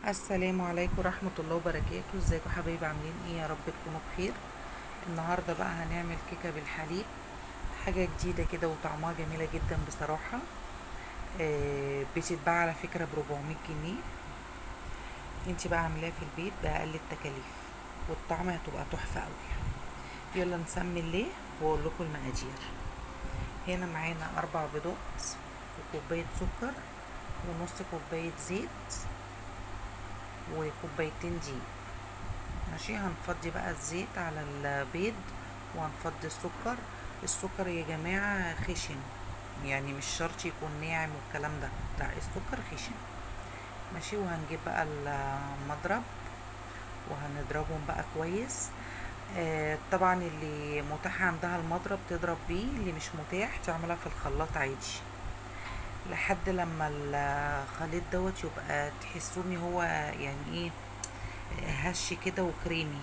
السلام عليكم ورحمة الله وبركاته. ازيكم حبايبي؟ عاملين ايه؟ يا رب تكونوا بخير. النهاردة بقى هنعمل كيكة بالحليب، حاجة جديدة كده وطعمها جميلة جدا بصراحة. بتتباع على فكرة ب400 جنيه. انتي بقى عاملاها في البيت بأقل التكاليف، والطعم هتبقى تحفة قوي. يلا نسمي الله واقول لكم المقادير. هنا معانا 4 بيضات، وكوباية سكر، ونص كوباية زيت، وكوبايتين دقيق. ماشي، هنفضي بقى الزيت على البيض وهنفضي السكر. السكر يا جماعة خشن، يعني مش شرط يكون ناعم والكلام ده، لا السكر خشن. ماشي، وهنجيب بقى المضرب وهنضربهم بقى كويس. طبعا اللي متاح عندها المضرب تضرب بيه، اللي مش متاح تعملها في الخلاط عادي، لحد لما الخليط دوت يبقى تحسوني هو يعني ايه، هش كده وكريمي.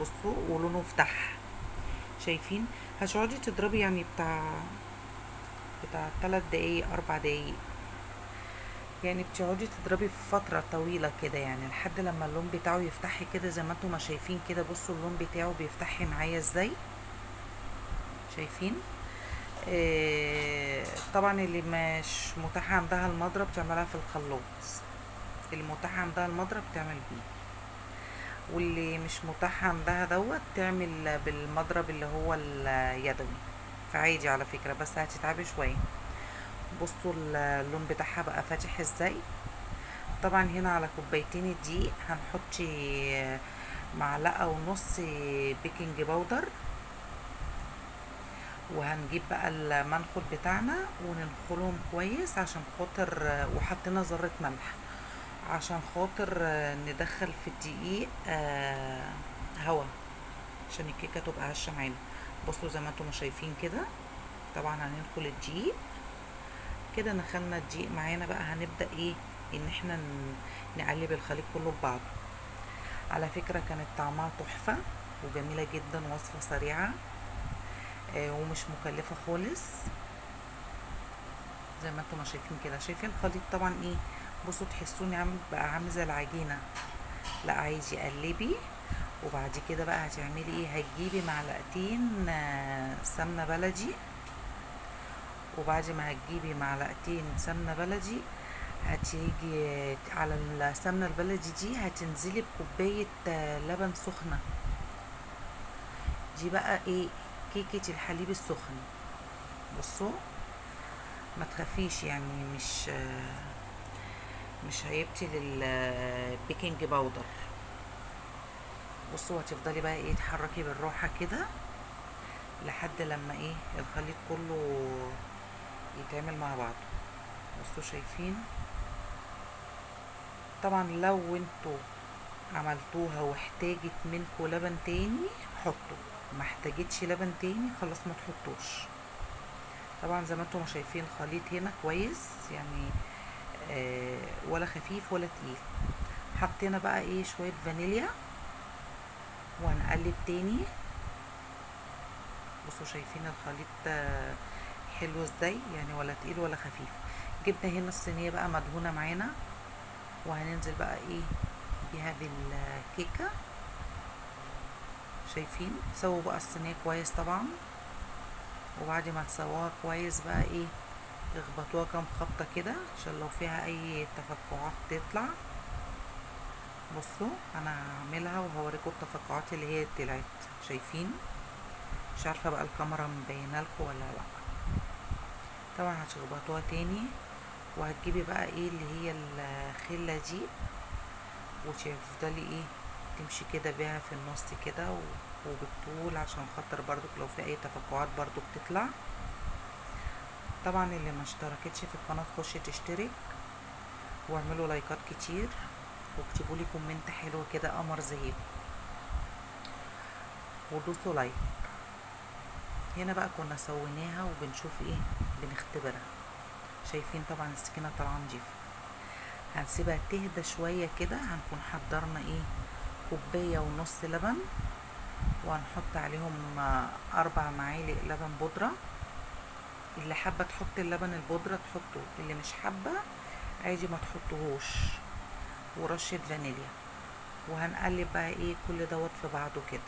بصوا ولونه فتح، شايفين؟ هتقعدي تضربي يعني بتاع 3 دقايق 4 دقايق، يعني بتقعدي تضربي في فترة طويلة كده، يعني لحد لما اللون بتاعه يفتحي كده زي ما انتم ما شايفين كده. بصوا اللون بتاعه بيفتحي معايا ازاي، شايفين؟ طبعا اللي مش متاح عندها المضرب تعملها في الخلاط، اللي متاح عندها المضرب تعمل بيه، واللي مش متاح عندها دوت تعمل بالمضرب اللي هو اليدوي. فعادي على فكرة، بس هتتعبي شوية. بصوا اللون بتاعها بقى فاتح ازاي. طبعا هنا على كوبايتين الدقيق هنحط معلقة ونص بيكنج باودر، وهنجيب بقى المنخل بتاعنا وننخلهم كويس عشان خاطر، وحطينا ذرة ملح عشان خاطر ندخل في الدقيق هوا، عشان الكيكة تبقى هشة معانا. بصوا زي ما انتم شايفين كده. طبعا هننخل الدقيق كده، نخلنا الدقيق معانا بقى، هنبدأ ايه، ان احنا نقلب الخليط كله ببعضه. على فكرة كانت طعمها تحفة وجميلة جدا، وصفة سريعة ومش مكلفة خالص. زي ما انتم شايفين كده، شايفين الخليط طبعا ايه. بصوا تحسوني بقى عامل زي العجينة. لا عايزي قلبي، وبعد كده بقى هتعملي ايه، هتجيبي معلقتين سمنة بلدي، وبعد ما هتجيبي معلقتين سمنة بلدي هتيجي على السمنة البلدي دي هتنزلي بكوباية لبن سخنة. دي بقى ايه، كيكة الحليب السخن. بصوا ما تخافيش، يعني مش هيبتل البيكنج باودر. بصوا هتفضلي بقى ايه، تحركي بالراحة كده لحد لما ايه الخليط كله يتعمل مع بعض. بصوا شايفين؟ طبعا لو انتوا عملتوها واحتاجت منكوا لبن تاني حطوا، ما احتاجتش لبن تاني خلاص ما تحطوش. طبعا زي ما انتم شايفين الخليط هنا كويس، يعني ولا خفيف ولا تقيل. حطينا بقى ايه شوية فانيليا وهنقلب تاني. بصوا شايفين الخليط حلو ازاي، يعني ولا تقيل ولا خفيف. جبنا هنا الصينية بقى مدهونة معانا، وهننزل بقى ايه بيها بالكيكة. شايفين؟ سووا بقى الصينية كويس طبعا، وبعد ما تسووها كويس بقى ايه، اخبطوها كام خبطة كده عشان لو فيها اي تفكعات تطلع. بصوا انا هعملها وهوريكم التفكعات اللي هي طلعت. شايفين؟ مش عارفة بقى الكاميرا مبينه لكم ولا لا. طبعا هتخبطوها تاني، وهتجيبي بقى ايه اللي هي الخلة دي، وتفضلي ايه تمشي كده بيها في النص كده وبالطول، عشان خاطر برضو لو في اي تفكعات برضو بتطلع. طبعا اللي ما اشتركتش في القناة تخش تشترك، واعملوا لايكات كتير، واكتبوا لي كومنت حلو كده قمر زيكم، ودوسوا لايك. هنا بقى كنا سويناها وبنشوف ايه، بنختبرها. شايفين طبعا السكينة طالعة نضيفة. هنسيبها تهدى شوية كده، هنكون حضرنا ايه، كوباية ونص لبن، وهنحط عليهم 4 معالق لبن بودرة. اللي حابة تحط اللبن البودرة تحطه، اللي مش حابة عادي ما تحطوهوش. ورشة فانيليا، وهنقلب بقى ايه كل دوت في بعضه كده.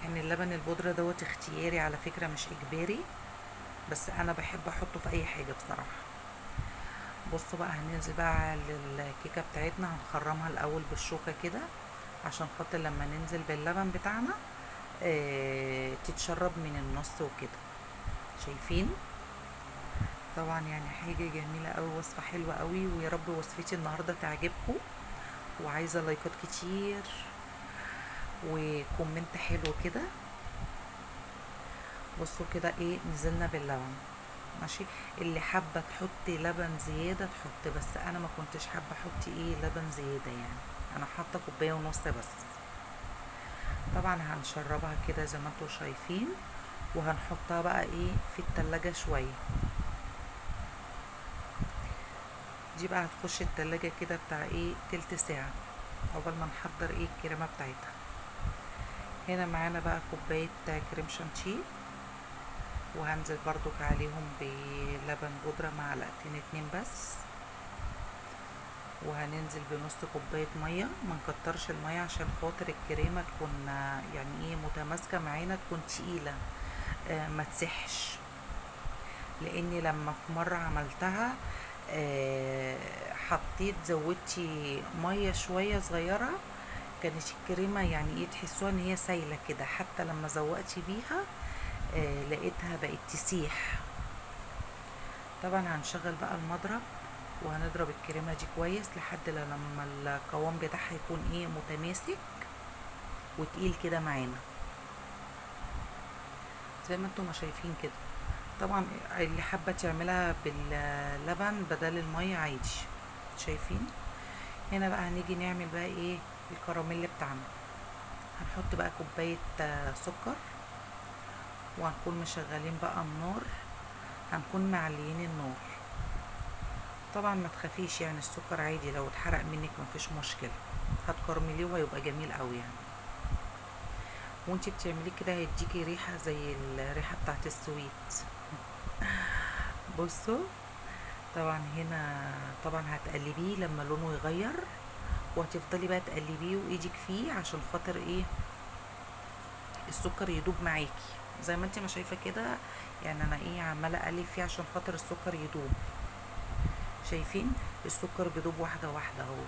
يعني اللبن البودرة دوت اختياري على فكرة، مش اجباري، بس انا بحب احطه في اي حاجة بصراحة. بصوا بقى، هننزل بقى على الكيكة بتاعتنا، هنخرمها الاول بالشوكة كده عشان خاطر لما ننزل باللبن بتاعنا تتشرب من النص وكده. شايفين؟ طبعا يعني حاجة جميلة قوي، وصفة حلوة قوي، ويا رب وصفتي النهاردة تعجبكم، وعايزة لايكات كتير وكومنت حلو كده. بصوا كده ايه، نزلنا باللبن ماشي. اللي حابة تحطي لبن زيادة تحط، بس انا ما كنتش حابة احط ايه لبن زيادة، يعني انا حاطة كوباية ونص بس. طبعا هنشربها كده زي ما انتوا شايفين، وهنحطها بقى ايه في التلاجة شوية. دي بقى هتخش التلاجة كده بتاع ايه تلت ساعة عقبال ما نحضر ايه الكريمة بتاعتها. هنا معانا بقى كوباية كريم شانتيه، وهنزل برضو عليهم بلبن بودرة معلقتين 2 بس، وهننزل بنص كوباية مية. ما نكترش المية عشان خاطر الكريمة تكون يعني ايه متماسكة معانا، تكون تقيلة ما تسحش. لاني لما في مرة عملتها حطيت زودتي مية شوية صغيرة، كانت الكريمة يعني ايه تحسوها ان هي سايلة كده، حتى لما زوقتي بيها لقيتها بقت تسيح. طبعا هنشغل بقى المضرب وهنضرب الكريمة دي كويس لحد لما القوام بتاعها يكون ايه متماسك وتقيل كده معانا زي ما انتم ما شايفين كده. طبعا اللي حابة تعملها باللبن بدل المية عادي. شايفين؟ هنا بقى هنيجي نعمل بقى ايه الكراميل بتاعنا. هنحط بقى كوباية سكر، وهنكون مشغلين بقى النار، هنكون معليين النار. طبعا ما تخافيش، يعني السكر عادي لو اتحرق منك مفيش مشكلة، هتكرمليه وهيبقى جميل قوي يعني. وانتي بتعمليه كده هيديكي ريحة زي الريحة بتاعت السويت. بصوا طبعا هنا طبعا هتقلبيه لما لونه يغير، وهتفضلي بقى تقلبيه وايدك فيه عشان خاطر ايه السكر يدوب معاكي زي ما انت ما شايفه كده. يعني انا ايه عماله اقلب فيه عشان خاطر السكر يدوب. شايفين السكر بيدوب واحده واحده اهو.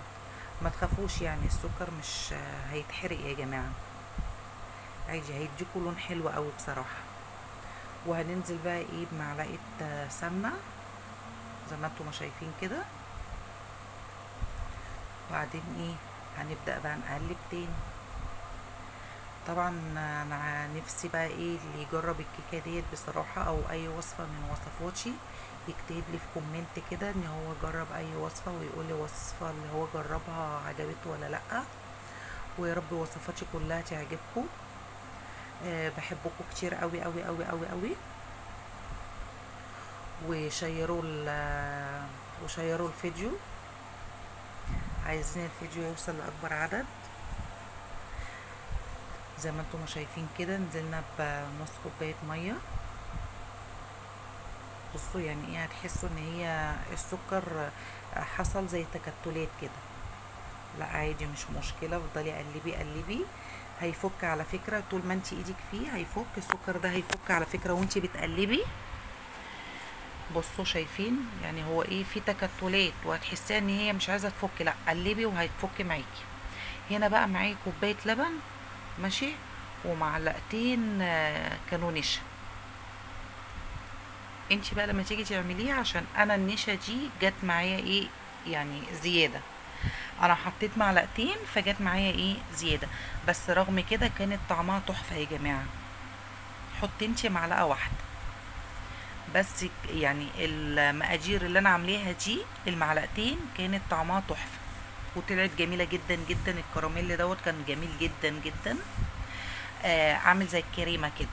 ما تخافوش، يعني السكر مش هيتحرق يا جماعه، عادي هيديكوا لون حلو قوي بصراحه. وهننزل بقى ايه بمعلقه سمنه زي ما انتم ما شايفين كده. وبعدين ايه هنبدأ بقى نقلب تاني. طبعا انا نفسي بقى ايه اللي يجرب الكيكه ديت بصراحه او اي وصفه من وصفاتي يكتب لي في كومنت كده ان هو جرب اي وصفه، ويقول لي وصفه اللي هو جربها عجبته ولا لا. ويا رب وصفاتي كلها تعجبكم. بحبكم كتير قوي قوي قوي قوي قوي. وشيروا الفيديو، عايزين الفيديو يوصل لاكبر عدد. زي ما انتم شايفين كده نزلنا بنص كوبايه ميه. بصوا يعني ايه هتحسوا ان هي السكر حصل زي تكتلات كده. لا عادي مش مشكله، افضلي قلبي قلبي هيفك على فكره. طول ما انت ايدك فيه هيفك السكر ده، هيفك على فكره وانت بتقلبي. بصوا شايفين يعني هو ايه في تكتلات وهتحسيها ان هي مش عايزه تفك، لا قلبي وهيتفك معاكي. هنا بقى معايا كوبايه لبن ماشي، ومعلقتين كانوا نشا. انتي بقى لما تيجي تعمليها، عشان انا النشا دي جت معايا ايه يعني زياده، انا حطيت معلقتين فجت معايا ايه زياده، بس رغم كده كانت طعمها تحفه يا جماعه. حطي انتي معلقه واحده بس، يعني المقادير اللي انا عاملاها دي المعلقتين كانت طعمها تحفه وطلعت جميله جدا جدا. الكراميل دوت كان جميل جدا جدا، عامل زي الكريمه كده.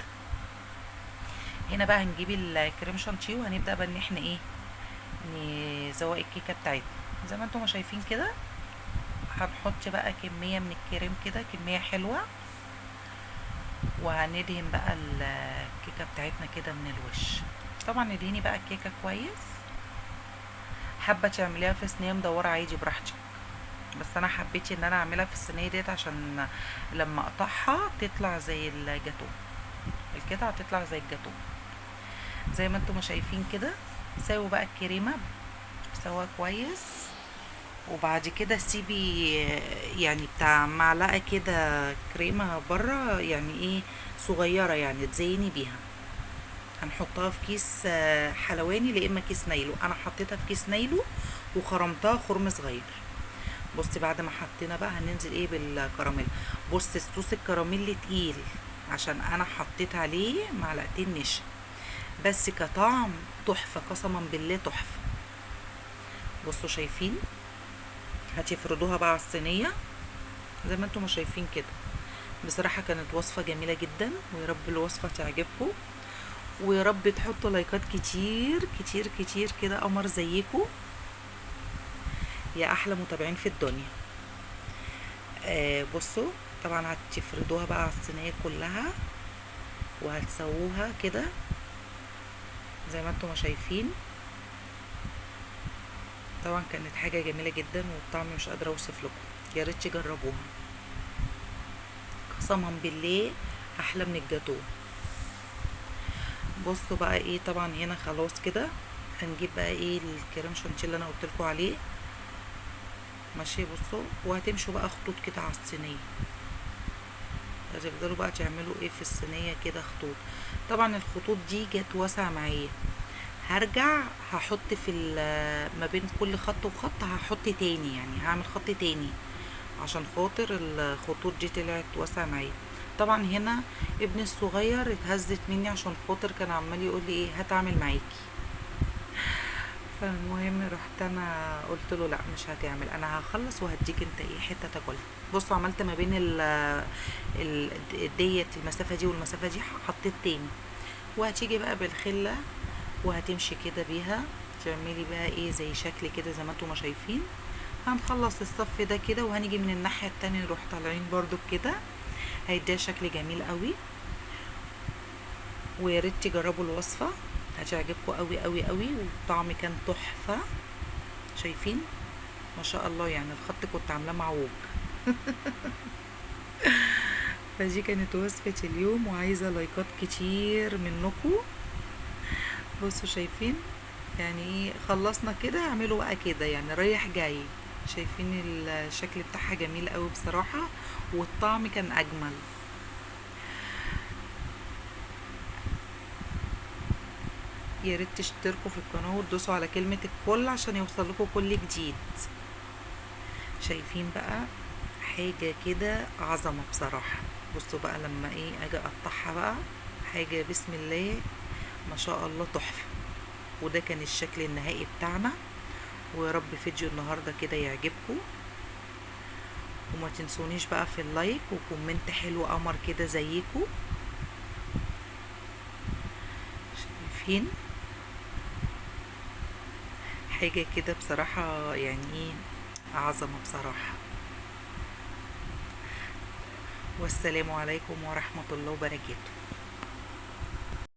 هنا بقى هنجيب الكريم شانتيه وهنبدا بقى ان احنا ايه نزوق الكيكه بتاعتنا زي ما انتم شايفين كده. هنحط بقى كميه من الكريم كده، كميه حلوه، وهندهن بقى الكيكه بتاعتنا كده من الوش. طبعا ندهني بقى الكيكه كويس. حابه تعمليها في صينيه مدوره عادي براحتك، بس انا حبيت ان انا اعملها في الصينيه ديت عشان لما اقطعها تطلع زي الجاتو، القطعه تطلع زي الجاتو زي ما انتم ما شايفين كده. ساووا بقى الكريمه سوا كويس، وبعد كده سيبي يعني بتاع معلقه كده كريمه بره، يعني ايه صغيره يعني تزيني بيها. هنحطها في كيس حلواني لا اما كيس نايلو، انا حطيتها في كيس نايلو وخرمتها خرم صغير. بصي بعد ما حطينا بقى هننزل ايه بالكراميل. بص الصوص الكراميل تقيل عشان انا حطيت عليه معلقتين نشا، بس كطعم تحفه قسما بالله تحفه. بصوا شايفين، هتفردوها بقى على الصينيه زي ما انتم ما شايفين كده. بصراحه كانت وصفه جميله جدا، ويا رب الوصفه تعجبكم، ويا رب تحطوا لايكات كتير كتير كتير كده قمر زيكم يا احلى متابعين في الدنيا. بصوا طبعا هتفردوها بقى على الصينيه كلها وهتسووها كده زي ما انتم ما شايفين. طبعا كانت حاجه جميله جدا والطعم مش قادره اوصف لكم، يا ريت تجربوها قسما بالله احلى من الجاتو. بصوا بقى ايه، طبعا هنا خلاص كده هنجيب بقى ايه الكريم شانتيه اللي انا قلت لكم عليه ماشي. بصوا وهتمشوا بقى خطوط كده على الصينيه، هتفضلوا بقى تعملوا ايه في الصينيه كده خطوط. طبعا الخطوط دي جت واسع معايا، هرجع هحط في ما بين كل خط وخط هحط تاني، يعني هعمل خط تاني عشان خاطر الخطوط دي طلعت واسع معايا. طبعا هنا ابني الصغير اتهزت مني عشان خاطر كان عمال يقول لي ايه هتعمل معاكي، فالمهم رحت انا قلت له لا مش هتعمل، انا هخلص وهديك انت ايه حته تاكلها. بصوا عملت ما بين ديت المسافه دي والمسافه دي حطيت تاني، وهتيجي بقى بالخله وهتمشي كده بيها تعملي بقى ايه زي شكل كده زي ما انتم ما شايفين. هنخلص الصف ده كده وهنيجي من الناحيه التانية نروح طالعين برضو كده، هيديها شكل جميل قوي. ويا ريت تجربوا الوصفه هتعجبكم قوي قوي قوي، والطعم كان تحفه. شايفين ما شاء الله، يعني الخط كنت عاملاه معوج. فدي كانت وصفه اليوم وعايزه لايكات كتير منكم. بصوا شايفين يعني ايه خلصنا كده، اعملوا بقى كده يعني رايح جاي. شايفين الشكل بتاعها جميل قوي بصراحه، والطعم كان اجمل. يا ريت تشتركوا في القناه وتدوسوا على كلمه الكل عشان يوصل لكم كل جديد. شايفين بقى حاجه كده عظمه بصراحه. بصوا بقى لما ايه اجي اقطعها بقى حاجه بسم الله ما شاء الله تحفه. وده كان الشكل النهائي بتاعنا، ويا رب فيديو النهارده كده يعجبكم، وما تنسونيش بقى في اللايك وكومنت حلو قمر كده زيكم. شايفين حاجه كده بصراحه يعني ايه عظمه بصراحه. والسلام عليكم ورحمه الله وبركاته.